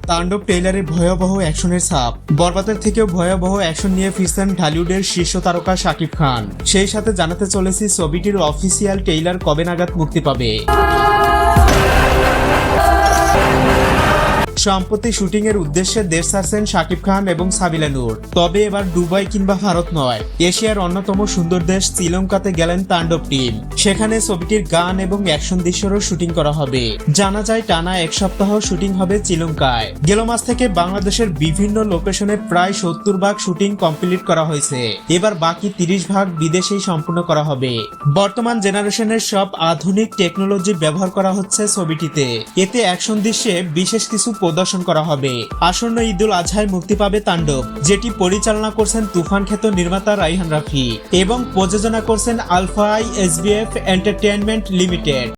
তাণ্ডব ট্রেইলারে ভয়াবহ অ্যাকশনের ছাপ। বরবাদের থেকেও ভয়াবহ অ্যাকশন নিয়ে ফিরছেন ঢালিউডের শীর্ষ তারকা শাকিব খান। সেই সাথে জানাতে চলেছি ছবিটির অফিসিয়াল ট্রেইলার কবে নাগাদ মুক্তি পাবে। সম্প্রতি শুটিং এর উদ্দেশ্যে দেশ ছাড়ছেন শাকিব খান এবং সাবিলা নূর। তবে এবার দুবাই কিংবা ভারত নয়, এশিয়ার অন্যতম সুন্দর দেশ শ্রীলঙ্কাতে গেলেন তাণ্ডব টিম। সেখানে ছবিটির গান এবং অ্যাকশন দৃশ্যেরও শুটিং করা হবে। জানা যায় টানা এক সপ্তাহ শুটিং হবে শ্রীলঙ্কায়। গেল মাস থেকে বাংলাদেশের বিভিন্ন লোকেশনে প্রায় 70 ভাগ শুটিং কমপ্লিট করা হয়েছে। এবার বাকি 30 ভাগ বিদেশেই সম্পূর্ণ করা হবে। বর্তমান জেনারেশনের সব আধুনিক টেকনোলজি ব্যবহার করা হচ্ছে ছবিটিতে। এতে অ্যাকশন দৃশ্যে বিশেষ কিছু প্রদর্শন করা হবে। আসন্ন ঈদুল আজহায় মুক্তি পাবে তাণ্ডব, যেটি পরিচালনা করছেন তুফান খ্যাত নির্মাতা রাইহান রাফি এবং প্রযোজনা করছেন alpha I SBF entertainment limited.